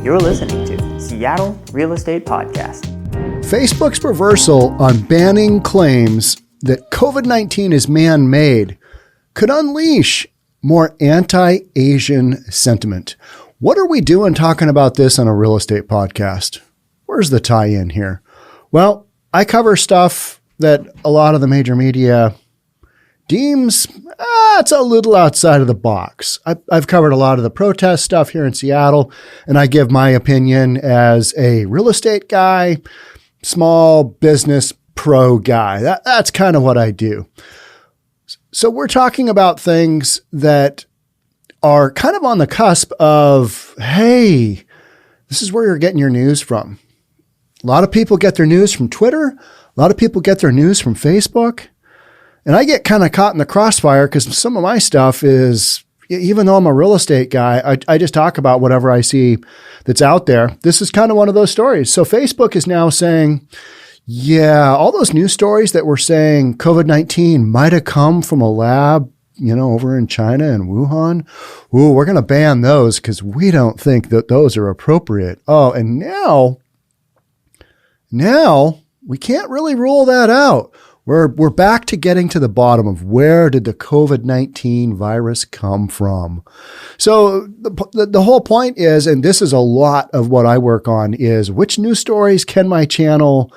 You're listening to Seattle Real Estate Podcast. Facebook's reversal on banning claims that COVID-19 is man-made could unleash more anti-Asian sentiment. What are we doing talking about this on a real estate podcast? Where's the tie-in here? Well, I cover stuff that a lot of the major media deems it's a little outside of the box. I've covered a lot of the protest stuff here in Seattle, and I give my opinion as a real estate guy, small business pro guy. That's kind of what I do. So we're talking about things that are kind of on the cusp of, hey, this is where you're getting your news from. A lot of people get their news from Twitter. A lot of people get their news from Facebook. And I get kind of caught in the crossfire because some of my stuff is, even though I'm a real estate guy, I just talk about whatever I see that's out there. This is kind of one of those stories. So Facebook is now saying, yeah, all those news stories that were saying COVID-19 might have come from a lab, over in China and Wuhan. Ooh, we're going to ban those because we don't think that those are appropriate. Oh, and now we can't really rule that out. We're back to getting to the bottom of where did the COVID-19 virus come from. So the whole point is, and this is a lot of what I work on, is which news stories can my channel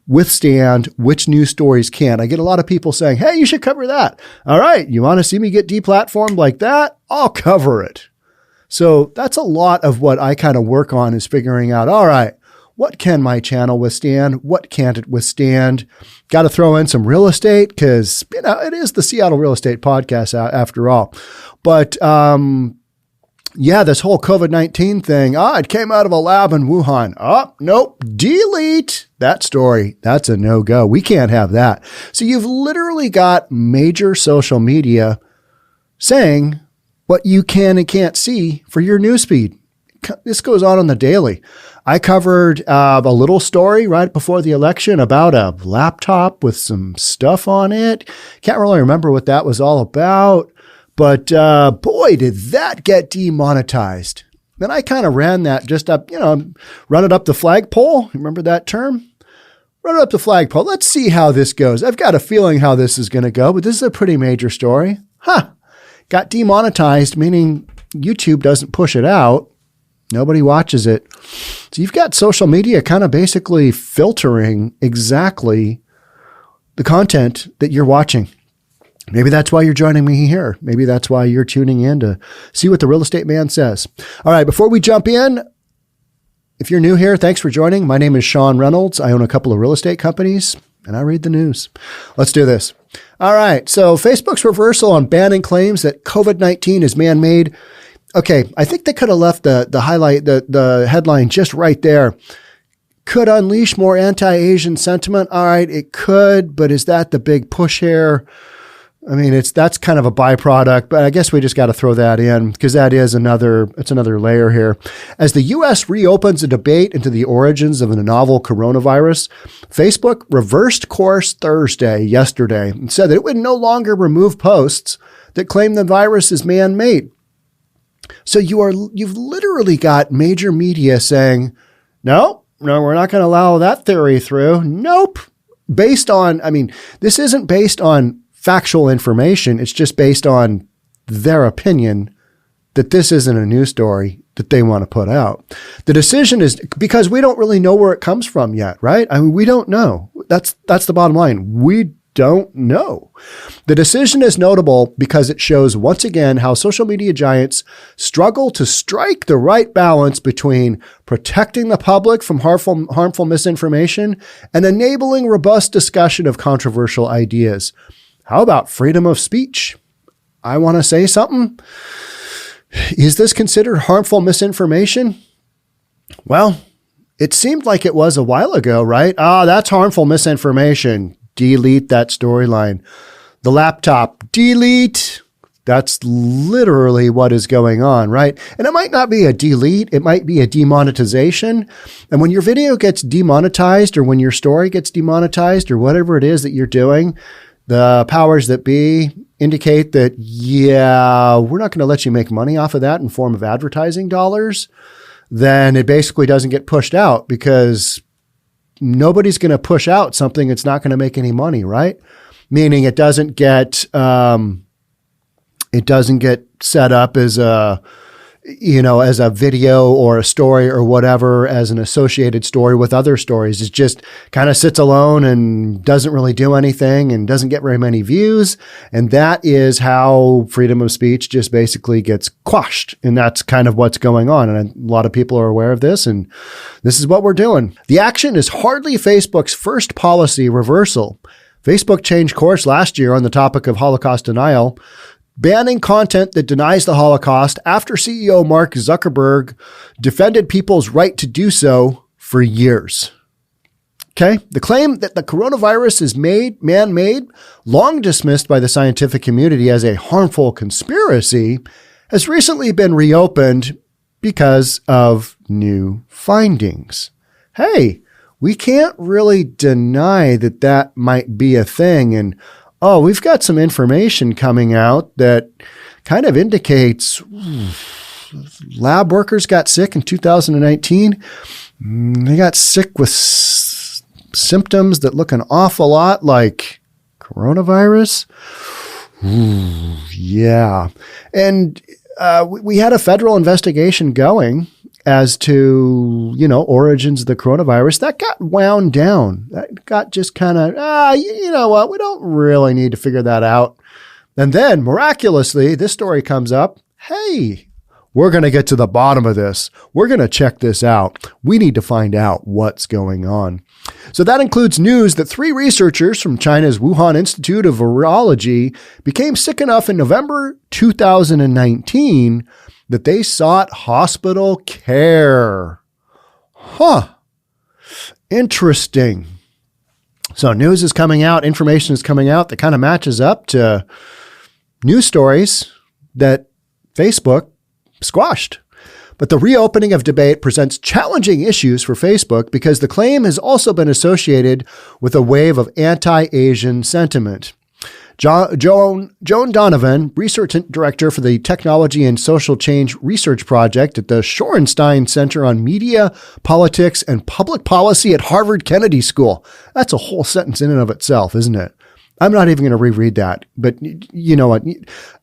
withstand, which news stories can't. I get a lot of people saying, hey, you should cover that. All right, you want to see me get deplatformed like that? I'll cover it. So that's a lot of what I kind of work on, is figuring out, all right, what can my channel withstand? What can't it withstand? Got to throw in some real estate because, it is the Seattle Real Estate Podcast after all. But, this whole COVID-19 thing, it came out of a lab in Wuhan. Oh, nope, delete that story. That's a no-go. We can't have that. So you've literally got major social media saying what you can and can't see for your newsfeed. This goes on the daily. I covered a little story right before the election about a laptop with some stuff on it. Can't really remember what that was all about, but boy, did that get demonetized. Then I kind of ran that just up, run it up the flagpole. Remember that term? Run it up the flagpole. Let's see how this goes. I've got a feeling how this is going to go, but this is a pretty major story. Got demonetized, meaning YouTube doesn't push it out. Nobody watches it. So you've got social media kind of basically filtering exactly the content that you're watching. Maybe that's why you're joining me here. Maybe that's why you're tuning in to see what the real estate man says. All right, before we jump in, if you're new here, thanks for joining. My name is Sean Reynolds. I own a couple of real estate companies, and I read the news. Let's do this. All right, so Facebook's reversal on banning claims that COVID-19 is man-made. Okay, I think they could have left the headline just right there. Could unleash more anti-Asian sentiment. All right, it could, but is that the big push here? I mean, that's kind of a byproduct, but I guess we just got to throw that in because it's another layer here. As the U.S. reopens a debate into the origins of the novel coronavirus, Facebook reversed course yesterday, and said that it would no longer remove posts that claim the virus is man-made. So you've literally got major media saying, no, we're not going to allow that theory through. Nope. This isn't based on factual information. It's just based on their opinion that this isn't a news story that they want to put out. The decision is because we don't really know where it comes from yet, right? We don't know. That's the bottom line. We don't know. The decision is notable because it shows once again how social media giants struggle to strike the right balance between protecting the public from harmful misinformation and enabling robust discussion of controversial ideas. How about freedom of speech? I want to say something. Is this considered harmful misinformation? Well, it seemed like it was a while ago, right? That's harmful misinformation. Delete that storyline. The laptop, delete. That's literally what is going on, right? And it might not be a delete. It might be a demonetization. And when your video gets demonetized or when your story gets demonetized or whatever it is that you're doing, the powers that be indicate that, yeah, we're not going to let you make money off of that in form of advertising dollars. then it basically doesn't get pushed out because nobody's going to push out something that's not going to make any money, right? Meaning it doesn't get set up as as a video or a story or whatever, as an associated story with other stories. It just kind of sits alone and doesn't really do anything and doesn't get very many views. And that is how freedom of speech just basically gets quashed. And that's kind of what's going on. And a lot of people are aware of this, and this is what we're doing. The action is hardly Facebook's first policy reversal. Facebook changed course last year on the topic of Holocaust denial, banning content that denies the Holocaust after CEO Mark Zuckerberg defended people's right to do so for years. Okay. The claim that the coronavirus is man-made, long dismissed by the scientific community as a harmful conspiracy, has recently been reopened because of new findings. Hey, we can't really deny that that might be a thing. And we've got some information coming out that kind of indicates lab workers got sick in 2019. They got sick with symptoms that look an awful lot like coronavirus. Yeah. And we had a federal investigation going as to, origins of the coronavirus. That got wound down. That got just kind of, you know what? We don't really need to figure that out. And then miraculously, this story comes up. Hey, we're going to get to the bottom of this. We're going to check this out. We need to find out what's going on. So that includes news that 3 researchers from China's Wuhan Institute of Virology became sick enough in November 2019 that they sought hospital care. Interesting. So news is coming out, information is coming out that kind of matches up to news stories that Facebook squashed. But the reopening of debate presents challenging issues for Facebook because the claim has also been associated with a wave of anti-Asian sentiment. Joan Donovan, research director for the Technology and Social Change Research Project at the Shorenstein Center on Media, Politics, and Public Policy at Harvard Kennedy School. That's a whole sentence in and of itself, isn't it? I'm not even going to reread that, but you know what?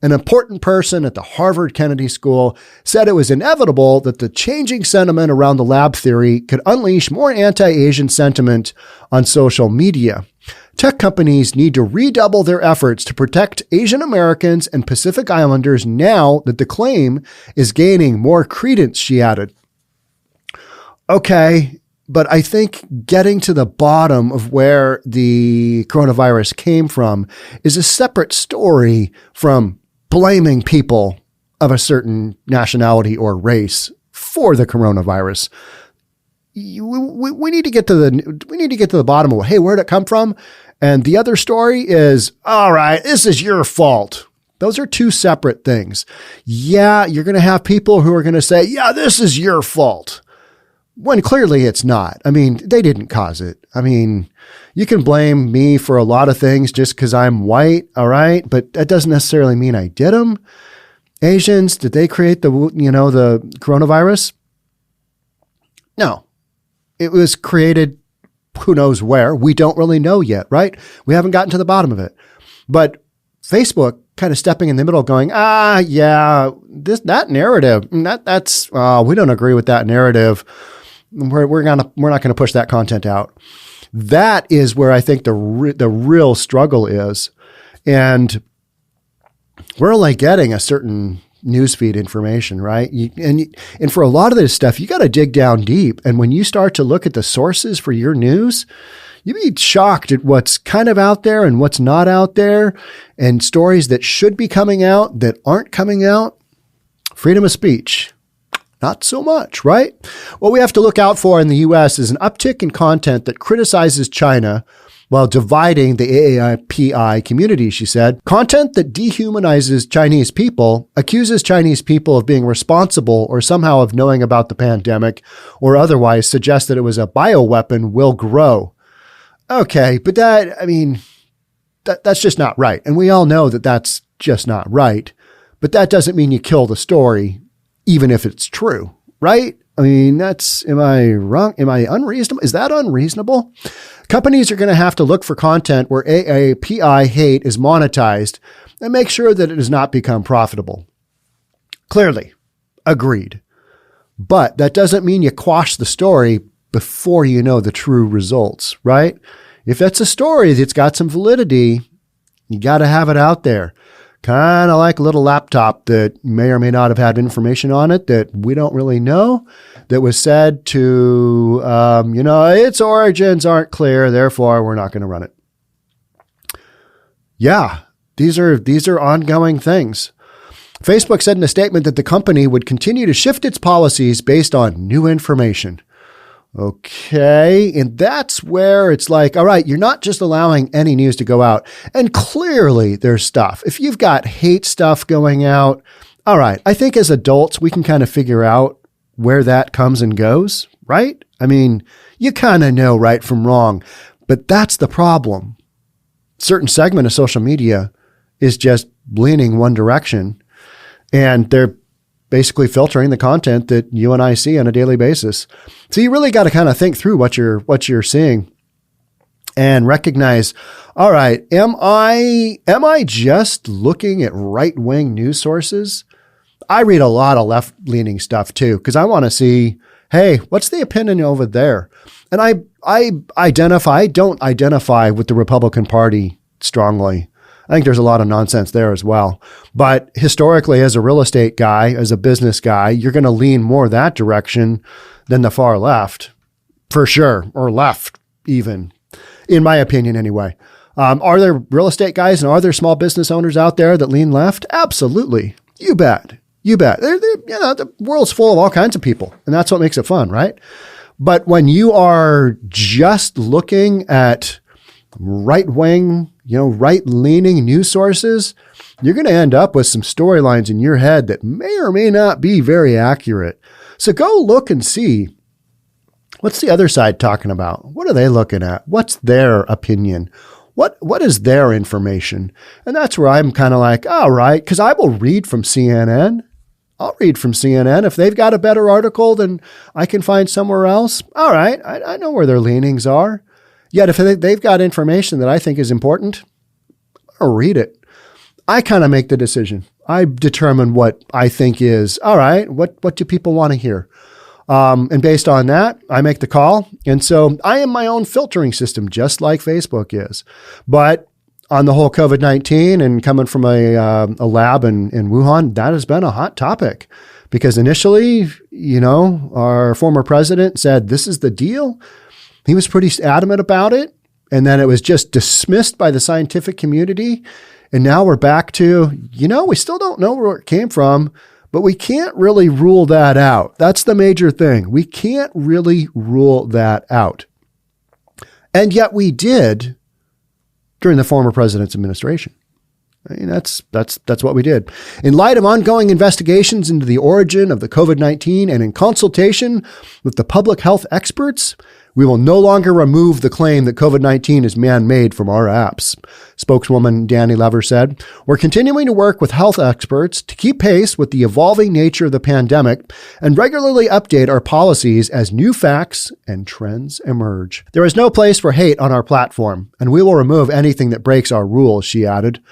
An important person at the Harvard Kennedy School said it was inevitable that the changing sentiment around the lab theory could unleash more anti-Asian sentiment on social media. Tech companies need to redouble their efforts to protect Asian Americans and Pacific Islanders now that the claim is gaining more credence, she added. Okay, but I think getting to the bottom of where the coronavirus came from is a separate story from blaming people of a certain nationality or race for the coronavirus. We need to get to the bottom of, hey, where'd it come from? And the other story is, all right, this is your fault. Those are two separate things. Yeah, you're going to have people who are going to say, yeah, this is your fault, when clearly it's not. I mean, they didn't cause it. I mean, you can blame me for a lot of things just because I'm white, all right? But that doesn't necessarily mean I did them. Asians, did they create the coronavirus? No. It was created who knows where. We don't really know yet, right? We haven't gotten to the bottom of it. But Facebook kind of stepping in the middle going, yeah, that narrative, that's we don't agree with that narrative. We're not going to push that content out. That is where I think the real struggle is. And we're only getting a certain newsfeed information, right? And for a lot of this stuff, you got to dig down deep. And when you start to look at the sources for your news, you'd be shocked at what's kind of out there and what's not out there, and stories that should be coming out that aren't coming out. Freedom of speech, not so much, right? What we have to look out for in the U.S. is an uptick in content that criticizes China while dividing the AAPI community, she said. Content that dehumanizes Chinese people, accuses Chinese people of being responsible or somehow of knowing about the pandemic, or otherwise suggests that it was a bioweapon will grow. Okay, but that's just not right. And we all know that that's just not right. But that doesn't mean you kill the story, even if it's true, right? I mean, am I wrong? Am I unreasonable? Is that unreasonable? Companies are going to have to look for content where AAPI hate is monetized and make sure that it does not become profitable. Clearly, agreed. But that doesn't mean you quash the story before you know the true results, right? If it's a story that's got some validity, you got to have it out there. Kind of like a little laptop that may or may not have had information on it that we don't really know, that was said to, its origins aren't clear, therefore we're not going to run it. Yeah, these are ongoing things. Facebook said in a statement that the company would continue to shift its policies based on new information. Okay. And that's where it's like, all right, you're not just allowing any news to go out. And clearly there's stuff. If you've got hate stuff going out, all right, I think as adults, we can kind of figure out where that comes and goes, right? I mean, you kind of know right from wrong, but that's the problem. Certain segment of social media is just leaning one direction, and they're basically filtering the content that you and I see on a daily basis. So you really got to kind of think through what you're seeing and recognize, all right, am I just looking at right-wing news sources? I read a lot of left-leaning stuff too, because I want to see, hey, what's the opinion over there? And I don't identify with the Republican Party strongly. I think there's a lot of nonsense there as well. But historically, as a real estate guy, as a business guy, you're going to lean more that direction than the far left, for sure, or left even, in my opinion anyway. Are there real estate guys and are there small business owners out there that lean left? Absolutely. You bet. You bet. The world's full of all kinds of people, and that's what makes it fun, right? But when you are just looking at right-wing, right-leaning news sources, you're going to end up with some storylines in your head that may or may not be very accurate. So go look and see, what's the other side talking about? What are they looking at? What's their opinion? What is their information? And that's where I'm kind of like, all right, because I will read from CNN. I'll read from CNN. If they've got a better article than I can find somewhere else, all right, I know where their leanings are. Yet if they've got information that I think is important, I'll read it. I kind of make the decision. I determine what I think is, all right, what do people want to hear? And based on that, I make the call. And so I am my own filtering system, just like Facebook is. But on the whole COVID-19 and coming from a lab in Wuhan, that has been a hot topic. Because initially, our former president said, this is the deal. He was pretty adamant about it. And then it was just dismissed by the scientific community. And now we're back to, we still don't know where it came from, but we can't really rule that out. That's the major thing. We can't really rule that out. And yet we did during the former president's administration. I mean, that's what we did. In light of ongoing investigations into the origin of the COVID-19 and in consultation with the public health experts, we will no longer remove the claim that COVID-19 is man-made from our apps. Spokeswoman Danny Lever said, we're continuing to work with health experts to keep pace with the evolving nature of the pandemic and regularly update our policies as new facts and trends emerge. There is no place for hate on our platform, and we will remove anything that breaks our rules, she added.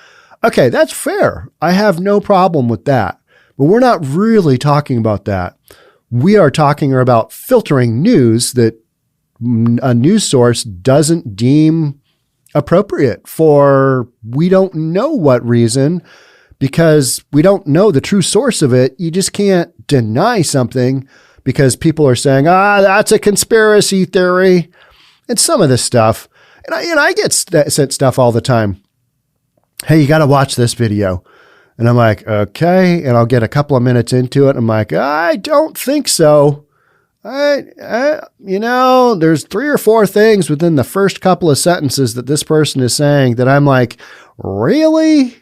Okay, that's fair. I have no problem with that. But we're not really talking about that. We are talking about filtering news that a news source doesn't deem appropriate for we don't know what reason, because we don't know the true source of it. You just can't deny something because people are saying, that's a conspiracy theory. And some of this stuff, and I get sent stuff all the time. Hey, you got to watch this video. And I'm like, okay. And I'll get a couple of minutes into it. I'm like, I don't think so. There's 3 or 4 things within the first couple of sentences that this person is saying that I'm like, really?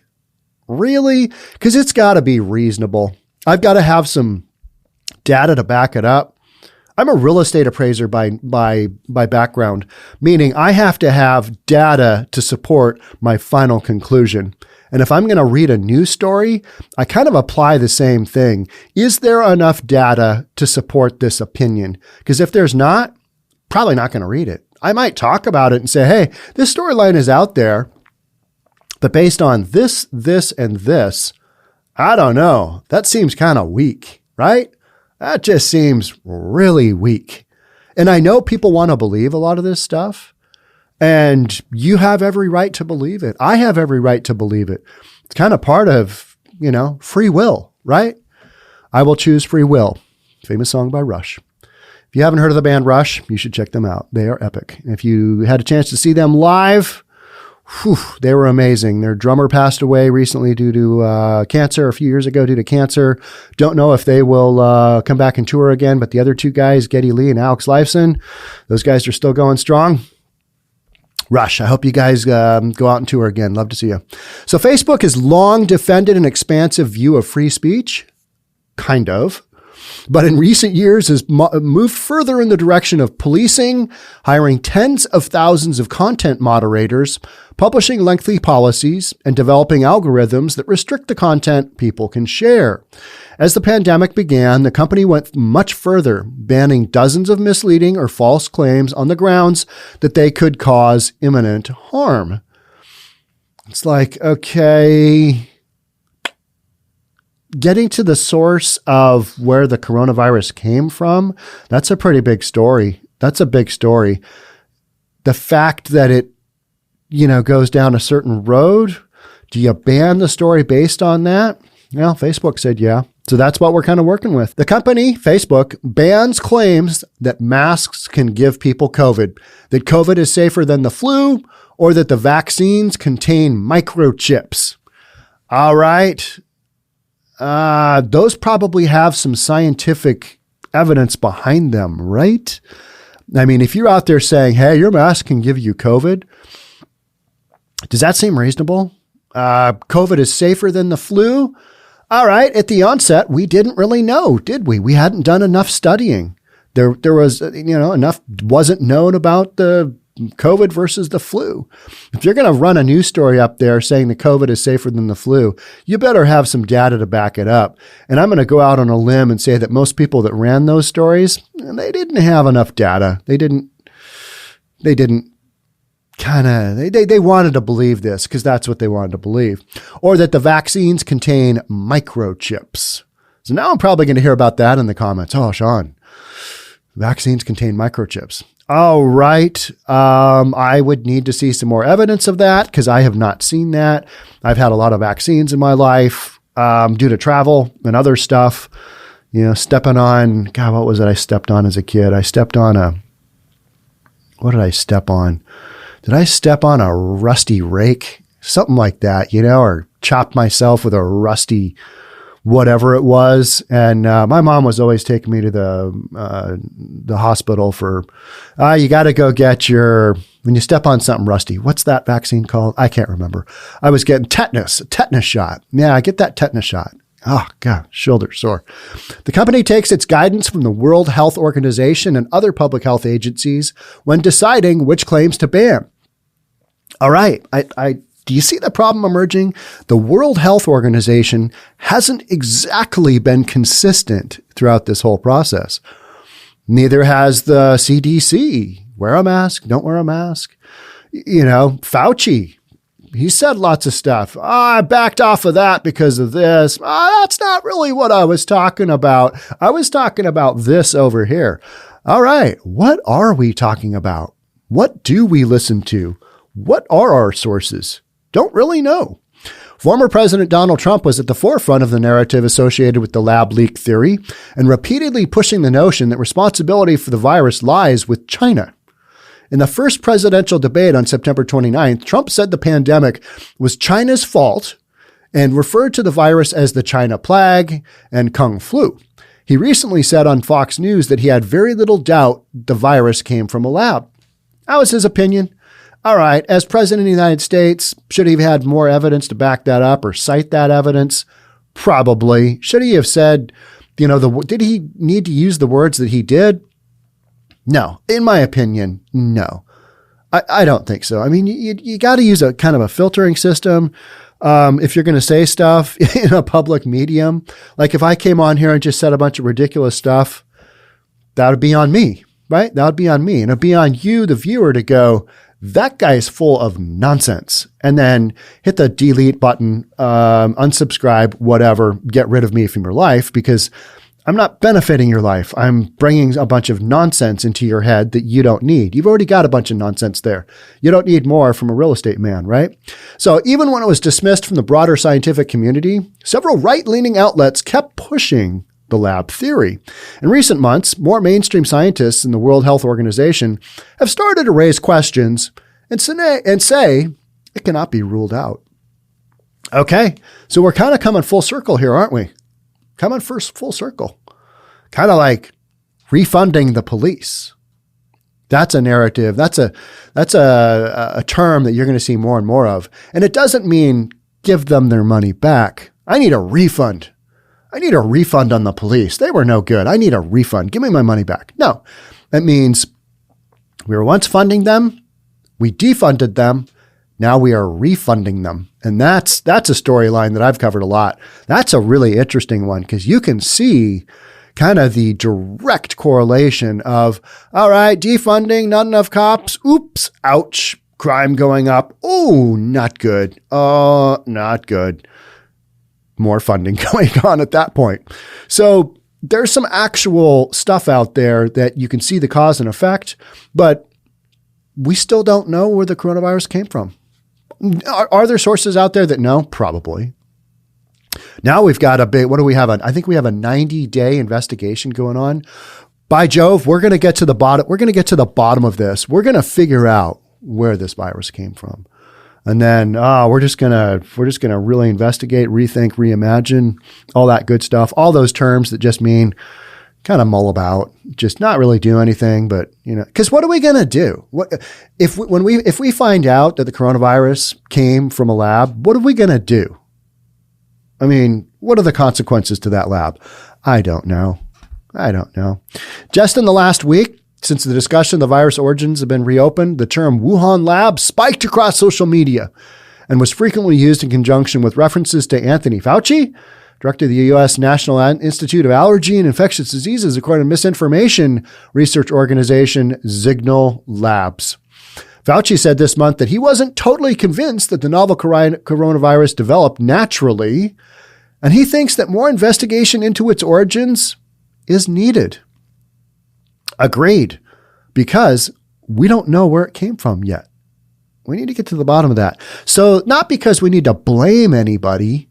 Really? Because it's got to be reasonable. I've got to have some data to back it up. I'm a real estate appraiser by background, meaning I have to have data to support my final conclusion. And if I'm going to read a news story, I kind of apply the same thing. Is there enough data to support this opinion? Because if there's not, probably not going to read it. I might talk about it and say, hey, this storyline is out there, but based on this, and this, I don't know. That seems kind of weak, right? That just seems really weak. And I know people want to believe a lot of this stuff, and you have every right to believe it. I have every right to believe it. It's kind of part of, free will, right? I will choose free will. Famous song by Rush. If you haven't heard of the band Rush, you should check them out. They are epic. If you had a chance to see them live, they were amazing. Their drummer passed away recently due to cancer, a few years ago due to cancer. Don't know if they will come back and tour again, but the other two guys, Geddy Lee and Alex Lifeson, those guys are still going strong. Rush, I hope you guys go out and tour again. Love to see you. So Facebook has long defended an expansive view of free speech, kind of, but in recent years has moved further in the direction of policing, hiring tens of thousands of content moderators, publishing lengthy policies, and developing algorithms that restrict the content people can share. As the pandemic began, the company went much further, banning dozens of misleading or false claims on the grounds that they could cause imminent harm. It's like, okay, getting to the source of where the coronavirus came from, that's a pretty big story. That's a big story. The fact that it, goes down a certain road, do you ban the story based on that? Well, Facebook said yeah. So that's what we're kind of working with. The company, Facebook, bans claims that masks can give people COVID, that COVID is safer than the flu, or that the vaccines contain microchips. All right. Those probably have some scientific evidence behind them, right? I mean, if you're out there saying, hey, your mask can give you COVID, does that seem reasonable? COVID is safer than the flu. All right. At the onset, we didn't really know, did we? We hadn't done enough studying. There was, enough wasn't known about the COVID versus the flu. If you're going to run a news story up there saying the COVID is safer than the flu, you better have some data to back it up. And I'm going to go out on a limb and say that most people that ran those stories, they didn't have enough data. They wanted to believe this because that's what they wanted to believe. Or that the vaccines contain microchips. So now I'm probably going to hear about that in the comments. Oh, Sean, vaccines contain microchips. All right. I would need to see some more evidence of that because I have not seen that. I've had a lot of vaccines in my life due to travel and other stuff. Stepping on, God, what was it I stepped on as a kid? What did I step on? Did I step on a rusty rake? Something like that, or chop myself with a rusty whatever it was. And my mom was always taking me to the hospital for, you got to go get when you step on something rusty, what's that vaccine called? I can't remember. I was getting a tetanus shot. Yeah, I get that tetanus shot. Oh, God, shoulder sore. The company takes its guidance from the World Health Organization and other public health agencies when deciding which claims to ban. All right. Do you see the problem emerging? The World Health Organization hasn't exactly been consistent throughout this whole process. Neither has the CDC. Wear a mask, don't wear a mask. Fauci, he said lots of stuff. I backed off of that because of this. That's not really what I was talking about. I was talking about this over here. All right. What are we talking about? What do we listen to? What are our sources? Don't really know. Former President Donald Trump was at the forefront of the narrative associated with the lab leak theory and repeatedly pushing the notion that responsibility for the virus lies with China. In the first presidential debate on September 29th, Trump said the pandemic was China's fault and referred to the virus as the China plague and Kung flu. He recently said on Fox News that he had very little doubt the virus came from a lab. That was his opinion. All right, as president of the United States, should he have had more evidence to back that up or cite that evidence? Probably. Should he have said, did he need to use the words that he did? No. In my opinion, no. I don't think so. I mean, you got to use a kind of a filtering system. If you're going to say stuff in a public medium, like if I came on here and just said a bunch of ridiculous stuff, that would be on me, right? That would be on me. And it'd be on you, the viewer, to go, that guy is full of nonsense. And then hit the delete button, unsubscribe, whatever, get rid of me from your life, because I'm not benefiting your life. I'm bringing a bunch of nonsense into your head that you don't need. You've already got a bunch of nonsense there. You don't need more from a real estate man, right? So even when it was dismissed from the broader scientific community, several right-leaning outlets kept pushing the lab theory. In recent months, more mainstream scientists in the World Health Organization have started to raise questions and say it cannot be ruled out. Okay, so we're kind of coming full circle here, aren't we? Coming first full circle. Kind of like refunding the police. That's a narrative. That's a term that you're going to see more and more of. And it doesn't mean give them their money back. I need a refund. I need a refund on the police. They were no good. I need a refund. Give me my money back. No, that means we were once funding them. We defunded them. Now we are refunding them. And that's a storyline that I've covered a lot. That's a really interesting one because you can see kind of the direct correlation of, all right, defunding, not enough cops. Oops, ouch, crime going up. Oh, not good. Oh, not good. More funding going on at that point. So there's some actual stuff out there that you can see the cause and effect, but we still don't know where the coronavirus came from. Are there sources out there that know? Probably. Now we've got a big, what do we have? I think we have a 90-day investigation going on. By Jove, we're going to get to the bottom. We're going to get to the bottom of this. We're going to figure out where this virus came from. And then we're just gonna really investigate, rethink, reimagine, all that good stuff. All those terms that just mean kind of mull about, just not really do anything. But because what are we gonna do? What if we find out that the coronavirus came from a lab? What are we gonna do? I mean, what are the consequences to that lab? I don't know. Just in the last week, since the discussion of the virus origins have been reopened, the term Wuhan lab spiked across social media and was frequently used in conjunction with references to Anthony Fauci, director of the U.S. National Institute of Allergy and Infectious Diseases, according to misinformation research organization Signal Labs. Fauci said this month that he wasn't totally convinced that the novel coronavirus developed naturally, and he thinks that more investigation into its origins is needed. Agreed, because we don't know where it came from yet. We need to get to the bottom of that. So not because we need to blame anybody,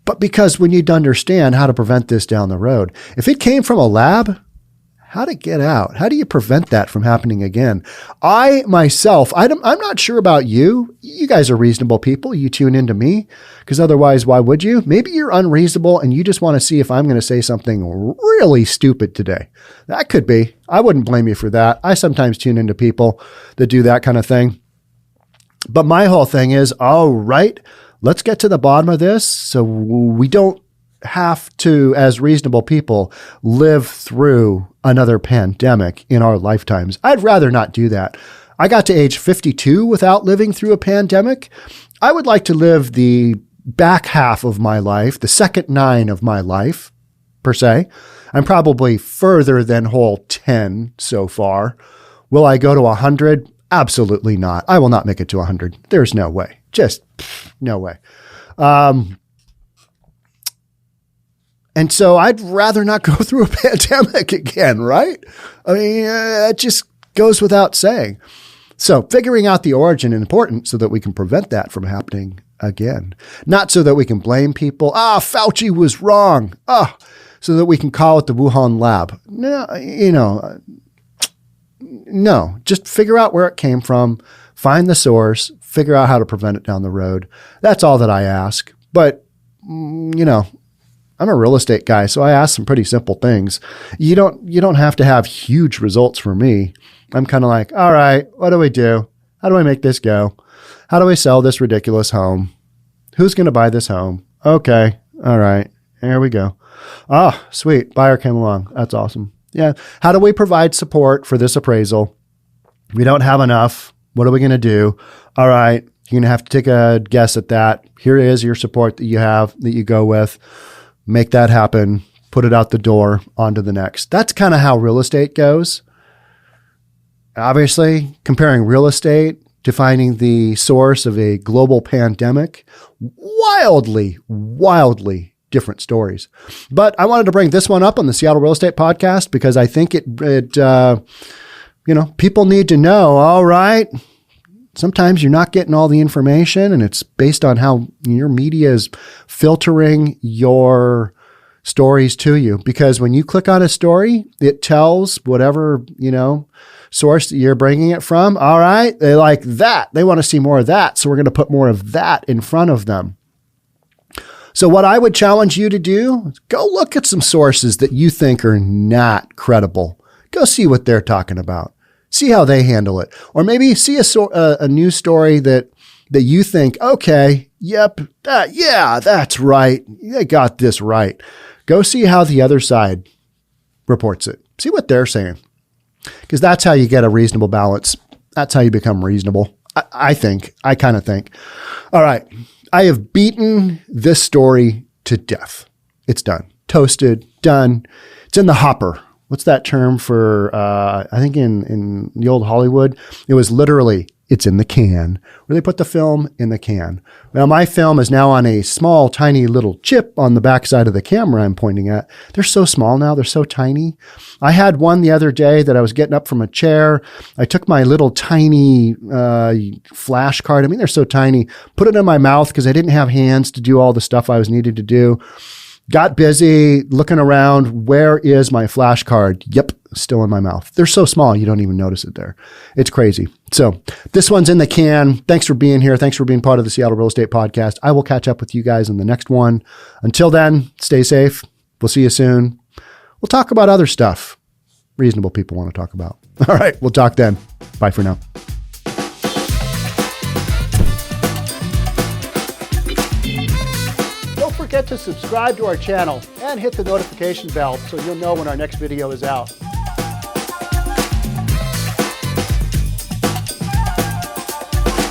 but because we need to understand how to prevent this down the road. If it came from a lab, how to get out? How do you prevent that from happening again? I myself, I'm not sure about you. You guys are reasonable people. You tune into me because otherwise, why would you? Maybe you're unreasonable and you just want to see if I'm going to say something really stupid today. That could be. I wouldn't blame you for that. I sometimes tune into people that do that kind of thing. But my whole thing is, all right, let's get to the bottom of this so we don't have to, as reasonable people, live through another pandemic in our lifetimes. I'd rather not do that. I got to age 52 without living through a pandemic. I would like to live the back half of my life, the second 9 of my life, per se. I'm probably further than whole 10 so far. Will I go to 100? Absolutely not. I will not make it to 100. There's no way. Just no way. And so I'd rather not go through a pandemic again, right? I mean, that just goes without saying. So figuring out the origin is important so that we can prevent that from happening again. Not so that we can blame people. Fauci was wrong. So that we can call it the Wuhan lab. No, just figure out where it came from, find the source, figure out how to prevent it down the road. That's all that I ask. But, I'm a real estate guy, so I ask some pretty simple things. You don't have to have huge results for me. I'm kind of like, all right, what do we do? How do I make this go? How do I sell this ridiculous home? Who's going to buy this home? Okay. All right. Here we go. Sweet. Buyer came along. That's awesome. Yeah. How do we provide support for this appraisal? We don't have enough. What are we going to do? All right. You're going to have to take a guess at that. Here is your support that you have, that you go with. Make that happen. Put it out the door, on to the next. That's kind of how real estate goes. Obviously, comparing real estate to finding the source of a global pandemic, wildly different stories. But I wanted to bring this one up on the Seattle Real Estate Podcast because I think people need to know, all right, sometimes you're not getting all the information, and it's based on how your media is filtering your stories to you. Because when you click on a story, it tells whatever, source that you're bringing it from. All right, they like that. They want to see more of that. So we're going to put more of that in front of them. So what I would challenge you to do is go look at some sources that you think are not credible. Go see what they're talking about. See how they handle it. Or maybe see a news story that you think, okay, yep, that's right. They got this right. Go see how the other side reports it. See what they're saying. Because that's how you get a reasonable balance. That's how you become reasonable. I kind of think. All right. I have beaten this story to death. It's done. Toasted, done. It's in the hopper. What's that term for, I think in the old Hollywood, it was literally, it's in the can, where they put the film in the can. Well, my film is now on a small, tiny little chip on the backside of the camera I'm pointing at. They're so small now. They're so tiny. I had one the other day that I was getting up from a chair. I took my little tiny flash card. I mean, they're so tiny. Put it in my mouth because I didn't have hands to do all the stuff I was needed to do. Got busy looking around. Where is my flash card? Yep, still in my mouth. They're so small, you don't even notice it there. It's crazy. So this one's in the can. Thanks for being here. Thanks for being part of the Seattle Real Estate Podcast. I will catch up with you guys in the next one. Until then, stay safe. We'll see you soon. We'll talk about other stuff reasonable people want to talk about. All right, we'll talk then. Bye for now. Don't forget to subscribe to our channel and hit the notification bell so you'll know when our next video is out.